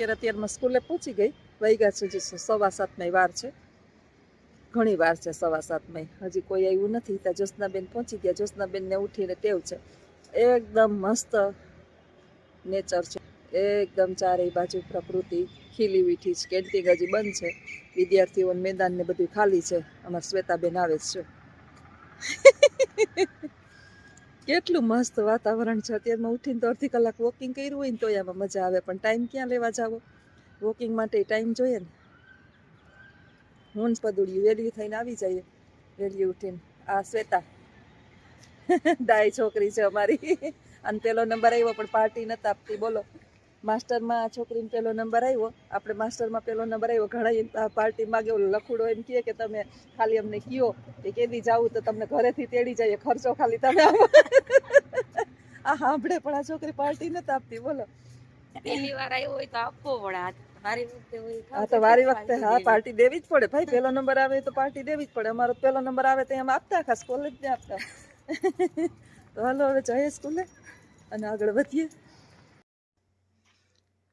અત્યારમાં સ્કૂલે પહોંચી ગઈ. વાગ્યા છે હજી 7:15 વાર છે, ઘણી વાર છે 7:15. હજી કોઈ આવ્યું નથી. ત્યાં જ્યોત્સનાબેન પહોંચી ગયા. જ્યોત્સનાબેનને ઉઠીને ટેવ છે, એકદમ મસ્ત નેચર છે, એકદમ ચારેય બાજુ પ્રકૃતિ ખીલી વીઠી છે. કેન્ટીન હજી બંધ છે, વિદ્યાર્થીઓને મેદાન ને બધું ખાલી છે. અમારા શ્વેતાબેન આવે છે. કેટલું મસ્ત વાતાવરણ છે. અત્યારમાં ઉઠીને તો અડધી કલાક વોકિંગ કર્યું હોય ને તો આમાં મજા આવે, પણ ટાઈમ ક્યાં લેવા જાવો? વોકિંગ માટે ટાઈમ જોઈએ ને. હું પદુડિયું વેલી થઈને આવી જઈએ, વેલી ઉઠીને. આ શ્વેતા ડાય છોકરી છે અમારી. અને પેલો નંબર આવ્યો પણ પાર્ટી નથી આપતી. બોલો, માસ્ટરમાં આ છોકરીને પેલો નંબર આવ્યો, આપણે માસ્ટરમાં પેલો નંબર આવ્યો. ઘણા પાર્ટી માગે. ઓલો લખુડો એમ કહે કે તમે ખાલી અમને કયો કે કેદી જાવું તો તમને ઘરેથી તેડી જઈએ, ખર્ચો ખાલી તમે આવો. આ સાંભળે પણ આ છોકરી પાર્ટી નથી આપતી. બોલો, પહેલી વાર આવ્યો હોય તો આપવો પડે. વારી વખતે હોય હા તો વારી વખતે હા પાર્ટી દેવી જ પડે ભાઈ. પેલો નંબર આવે તો પાર્ટી દેવી જ પડે. અમારો પેલો નંબર આવે તો એમ આપતા, ખાસ કોલેજ ને આપતા. તો હાલો હવે જઈએ સ્કૂલે અને આગળ વધીએ.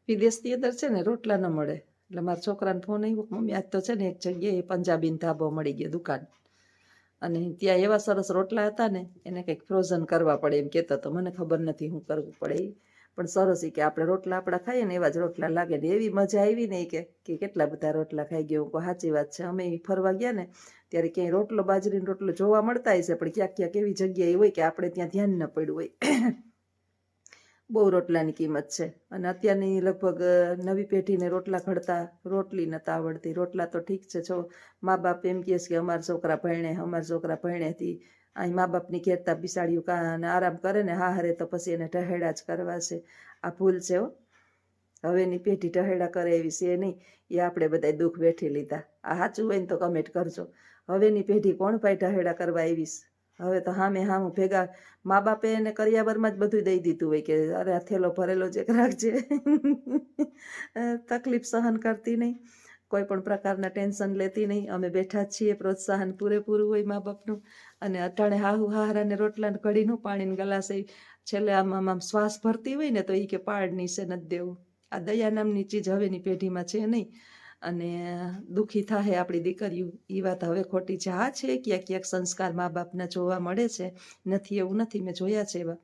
વિદેશની અંદર છે ને રોટલા ન મળે, એટલે મારા છોકરાને ફોન આવ્યો, મમ્મી આજ તો છે ને એક જગ્યાએ પંજાબીનો ધાબો મળી ગયો, દુકાન, અને ત્યાં એવા સરસ રોટલા હતા ને, એને કંઈક ફ્રોઝન કરવા પડે એમ કહેતો હતો. મને ખબર નથી શું કરવું પડે એ, પણ સરસ એ કે આપણે રોટલા આપણા ખાઈએ ને એવા જ રોટલા લાગે ને. એવી મજા આવી ને કે કેટલા બધા રોટલા ખાઈ ગયો. સાચી વાત છે. અમે ફરવા ગયા ને ત્યારે ક્યાંય રોટલો, બાજરીનો રોટલો જોવા મળતા હશે, પણ ક્યાંક ક્યાંક એવી જગ્યાએ હોય કે આપણે ત્યાં ધ્યાન ન પડ્યું હોય. બહુ રોટલાની કિંમત છે. અને અત્યારની લગભગ નવી પેઢીને રોટલા ઘડતા રોટલી નથી આવડતી. રોટલા તો ઠીક છે, છો મા બાપ એમ કહે છે કે અમારા છોકરા ભણે, અમારા છોકરા ભણેથી અહીં મા બાપની ઘેરતા બિસાડ્યું કાને આરામ કરે ને હારે તો પછી એને ઢહેડા જ કરવા છે. આ ભૂલ છે હો. હવેની પેઢી ઢહેડા કરે એવી છે નહીં. એ આપણે બધા દુઃખ વેઠી લીધા. આ સાચું હોય ને તો કમેન્ટ કરજો. હવેની પેઢી કોણ ભાઈ ઢહેડા કરવા આવીશ? હવે તો હામે ભેગા મા બાપે એને કરિયાવરમાં જ બધું દઈ દીધું હોય કે અરે આ થેલો ભરેલો જ રાખજે. તકલીફ સહન કરતી નહીં, કોઈ પણ પ્રકારના ટેન્શન લેતી નહીં. અમે બેઠા જ છીએ, પ્રોત્સાહન પૂરેપૂરું હોય મા બાપનું. અને અટાણે હાહુ હાહરાને રોટલાને કઢીનું પાણીને ગલાસે છેલ્લે આમ શ્વાસ ભરતી હોય ને તો એ કે પાડની છે નથી દેવું. આ દયા નામની ચીજ હવેની પેઢીમાં છે નહીં. અને દુઃખી થાય આપણી દીકરીઓ, એ વાત હવે ખોટી છે. હા છે ક્યાંક ક્યાંક સંસ્કાર મા બાપના જોવા મળે છે, નથી એવું નથી, મેં જોયા છે એવા.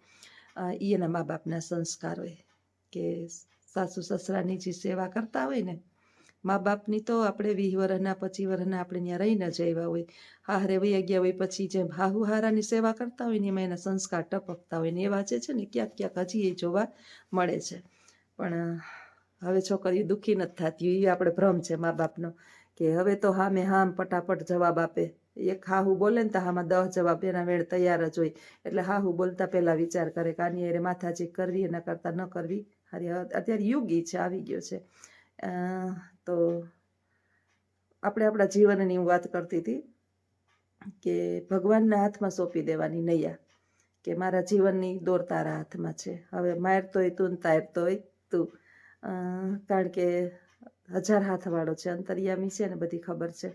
એના મા બાપના સંસ્કાર હોય કે સાસુ સસરાની જે સેવા કરતા હોય ને મા બાપની, તો આપણે 20 વર્ષના 25 વર્ષના આપણે ત્યાં રહીને જ આવ્યા હોય. હારે વહી ગયા હોય પછી જેમ હાહુ હારાની સેવા કરતા હોય ને એમાં એના સંસ્કાર ટપકતા હોય ને એવા જે છે ને ક્યાંક ક્યાંક હજી એ જોવા મળે છે. પણ હવે છોકરીઓ દુઃખી નથી થતી. એ આપણે ભ્રમ છે મા બાપનો કે હવે તો હામે હામ ફટાફટ જવાબ આપે. એક હાહુ બોલે ને તો હામાં 10 જવાબ એના વેળ તૈયાર જ હોય. એટલે હાહુ બોલતા પહેલા વિચાર કરે કે આની અરે માથાજી કરવી, એના કરતાં ન કરવી. અત્યારે યુગ ઈ છે, આવી ગયો છે. તો આપણે આપણા જીવનની હું વાત કરતી હતી કે ભગવાનના હાથમાં સોંપી દેવાની નૈયા, કે મારા જીવનની દોર તારા હાથમાં છે. હવે મારતોય તું ને તારતોય તું. કારણ કે 1000 હાથવાળો છે, અંતર્યામી છે ને બધી ખબર છે.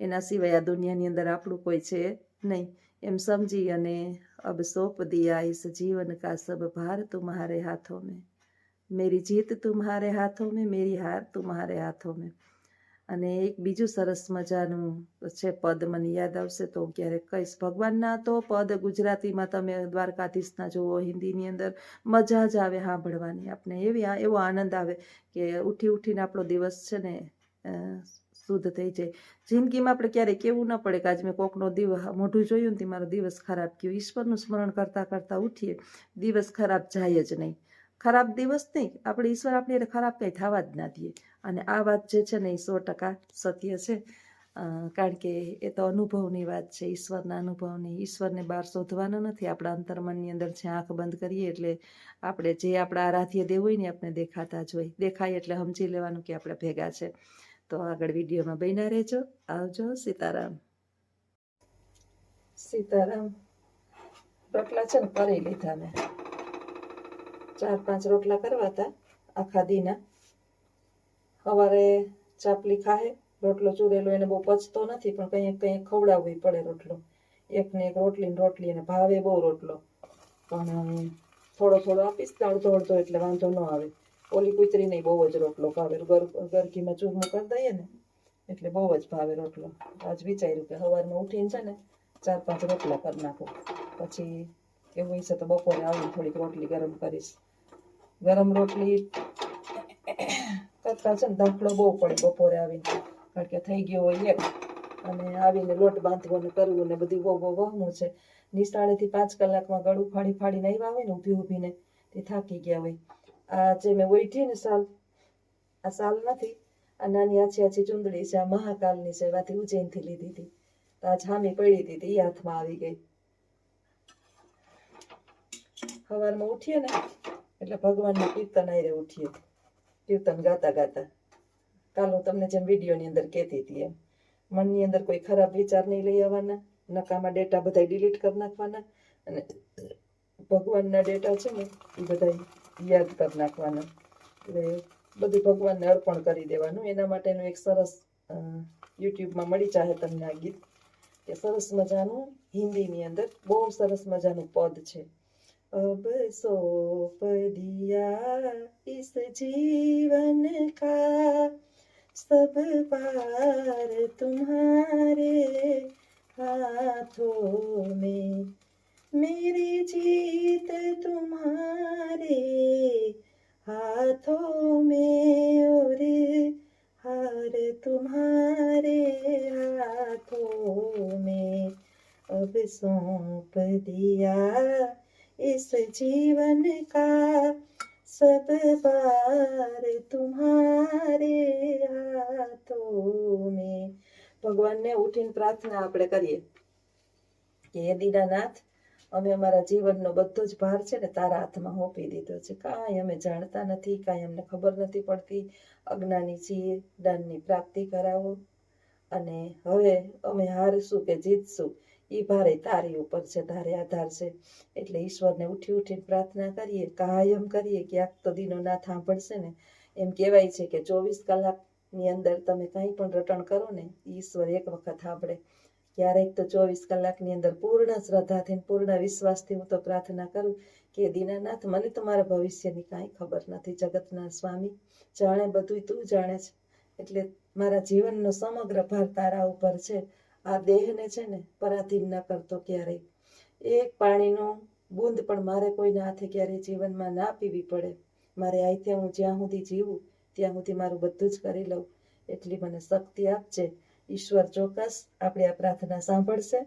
એના સિવાય આ દુનિયાની અંદર આપણું કોઈ છે નહીં, એમ સમજી અને અબ સોંપ દિયા ઇસ જીવન કા સબ ભાર તુમ્હારે હાથોं में, મેરી જીત તુમ્હારે હાથોं में, મેરી હાર તુમ્હારે હાથોं में. અને એક બીજું સરસ મજાનું છે પદ, મને યાદ આવશે તો હું ક્યારેક કહીશ. ભગવાનના તો પદ ગુજરાતીમાં તમે દ્વારકાધીશના જુઓ, હિન્દીની અંદર મજા જ આવે સાંભળવાની. આપણે એવો આનંદ આવે કે ઉઠીને આપણો દિવસ છે ને શુદ્ધ થઈ જાય. જિંદગીમાં આપણે ક્યારેય કેવું ન પડે કે આજ મેં કોકનો દિવસ મોઢું જોયું ને મારો દિવસ ખરાબ ગયો. ઈશ્વરનું સ્મરણ કરતાં કરતાં ઉઠીએ, દિવસ ખરાબ જાય જ નહીં. ખરાબ દિવસ નહીં, આપણે ઈશ્વર આપણી ખરાબ કંઈ થવા જ ના દઈએ. અને આ વાત જે છે ને એ 100% સત્ય છે. કારણ કે એ તો અનુભવની વાત છે, ઈશ્વરના અનુભવની. ઈશ્વરને બહાર શોધવાનો નથી, આપણા અંતર્મનની અંદર છે. આંખ બંધ કરીએ એટલે આપણે જે આપણા આરાધ્ય દેવ હોય ને આપણે દેખાતા જ હોય. દેખાય એટલે સમજી લેવાનું કે આપણે ભેગા છે. તો આગળ વિડીયોમાં બન્યા રહેજો. આવજો. સીતારામ. સીતારામ. રોટલા છે ને કરી લીધા મેં. 4-5 રોટલા કરવા હતા આખા દીના. સવારે ચાપલી ખાહે, રોટલો ચૂરેલો એને બહુ પચતો નથી, પણ કંઈ ખવડાવવી પડે રોટલો. એકને એક રોટલી એને ભાવે બહુ રોટલો, પણ થોડો આપીશ ને અડધો એટલે વાંધો ન આવે. ઓલી કૂતરીને બહુ જ રોટલો ભાવે, ગરકીમાં ચૂરમું કરી દઈએ ને એટલે બહુ જ ભાવે રોટલો. આજ વિચાર્યું કે સવારમાં ઉઠીને છે ને 4-5 રોટલા કરી નાખું, પછી એવું હશે તો બપોરે આવીને થોડીક રોટલી ગરમ કરીશ. ગરમ રોટલી કરતા છે ને દાખલો બહુ પડે બપોરે આવીને, કારણ કે થઈ ગયો હોય એક, અને આવીને લોટ બાંધવો ને કરવું ને બધી વહમું છે. નિશાળેથી 5 કલાકમાં ગળું ફાડીને આવ્યા હોય ને ઊભીને તે થાકી ગયા હોય. આ જે મેં ઓઈઠી ને સાલ, આ સાલ નથી, આ નાની આછી ચૂંદડી છે, આ મહાકાલની છે, એમાંથી ઉજ્જૈનથી લીધી હતી. તો આ છામી પડી હતી એ હાથમાં આવી ગઈ. સવારમાં ઉઠીએ ને એટલે ભગવાનનું કીર્તન આયરે ઉઠીએ, કીર્તન ગાતા ગાતા. કાલ હું તમને જેમ વિડીયોની અંદર કહેતી હતી એમ, મનની અંદર કોઈ ખરાબ વિચાર નહીં લઈ આવવાના, નકામા ડેટા બધા ડિલીટ કરી નાખવાના, અને ભગવાનના ડેટા છે ને એ બધા યાદ કરી નાખવાના. એટલે બધું ભગવાનને અર્પણ કરી દેવાનું. એના માટેનું એક સરસ યુટ્યુબમાં મળી ચાહે તમને આ ગીત, કે સરસ મજાનું હિન્દીની અંદર બહુ સરસ મજાનું પદ છે. अब सौंप दिया इस जीवन का सब पार तुम्हारे हाथों में, मेरी जीत तुम्हारे हाथों में और हार तुम्हारे हाथों में, अब सौंप दिया इस जीवन का सब पार तुम्हारे हाथों में. ભગવાનને ઉઠીને પ્રાર્થના આપણે કરીએ કે હે દીનાનાથ, અમે અમારા જીવનનો બધો જ ભાર છે ને તારા હાથમાં સોંપી દીધો છે. કાંઈ અમે જાણતા નથી, કાંઈ અમને ખબર નથી પડતી, અજ્ઞાની છીએ, જ્ઞાનની પ્રાપ્તિ કરાવો. અને હવે અમે હારશું કે જીતશું એ ભારે તારી ઉપર છે, તારે આધાર છે. એટલે ઈશ્વરને ઉઠીને પ્રાર્થના કરીએ, કાયમ કરીએ. ક્યાંક તો દીનો નાથ સાંભળશે ને. એમ કહેવાય છે કે 24 કલાકની અંદર તમે કંઈ પણ રટણ કરો ને, ઈશ્વર એક વખત સાંભળે. ક્યારેક તો 24 કલાકની અંદર પૂર્ણ શ્રદ્ધાથી, પૂર્ણ વિશ્વાસથી હું તો પ્રાર્થના કરું કે દીનાનાથ, મને તમારા ભવિષ્યની કાંઈ ખબર નથી. જગતના સ્વામી જાણે, બધું તું જાણે છે. એટલે મારા જીવનનો સમગ્ર ભાર તારા ઉપર છે. આ દેહને છે ને પરાધીન ન કરતો ક્યારેય. એક પાણીનું બૂંદ પણ મારે કોઈના હાથે ક્યારેય જીવનમાં ના પીવી પડે. મારે આઈથે હું જ્યાં સુધી જીવું ત્યાં સુધી મારું બધું જ કરી લઉં એટલી મને શક્તિ આપજે. ઈશ્વર ચોક્કસ આપણી આ પ્રાર્થના સાંભળશે.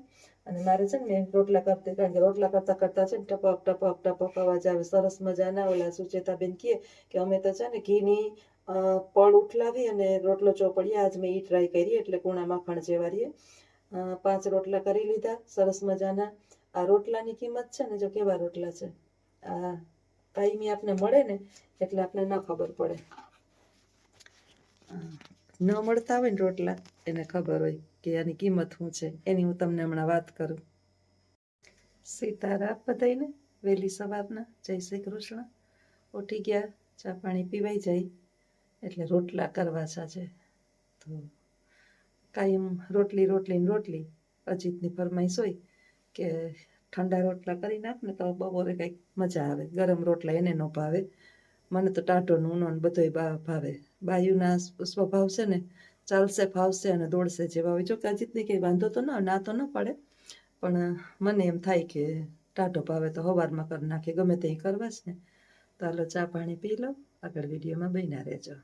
અને મારે છે ને મેં રોટલા કરતી, કારણ કે રોટલા કરતાં કરતાં છે ને ટપક ટપક ટપક અવાજ આવે. સરસ મજાના ઓલા સુચેતાબેન કહે કે અમે તો છે ને ઘીની પળ ઉઠલાવી અને રોટલો ચોપડીએ. આજ મેં એ ટ્રાય કરી, એટલે કૂણા માખણ જેવા રહીએ. 5 રોટલા કરી લીધા સરસ મજાના. આ રોટલાની કિંમત છે ને, જો કેવા રોટલા છે, આ કાયમી આપને મળે ને એટલે આપને ન ખબર પડે. ન મળતા હોય ને રોટલા, એને ખબર હોય કે આની કિંમત શું છે. એની હું તમને હમણાં વાત કરું. સીતારામ બધાયને વહેલી સવારના. જય શ્રી કૃષ્ણ. ઉઠી ગયા, ચા પાણી પીવાઈ જાય એટલે રોટલા કરવા છે. તો કાયમ રોટલી અજીતની ફરમાઈશ હોય કે ઠંડા રોટલા કરી નાખ ને તો બપોરે કંઈક મજા આવે. ગરમ રોટલા એને ન ભાવે. મને તો ટાઢો નૂનો ને બધોય ભાવે. બાયુના સ્વભાવ છે ને ચાલશે, ફાવશે અને દોડશે જેવા હોય. જો કે અજીતને કંઈ વાંધો તો ના તો ન પડે, પણ મને એમ થાય કે ટાઢો ભાવે તો સવારમાં કરી નાખે, ગમે તે કરવા જ ને. તો હાલો ચા પાણી પી લો, આગળ વિડીયોમાં બન્યા રહેજો.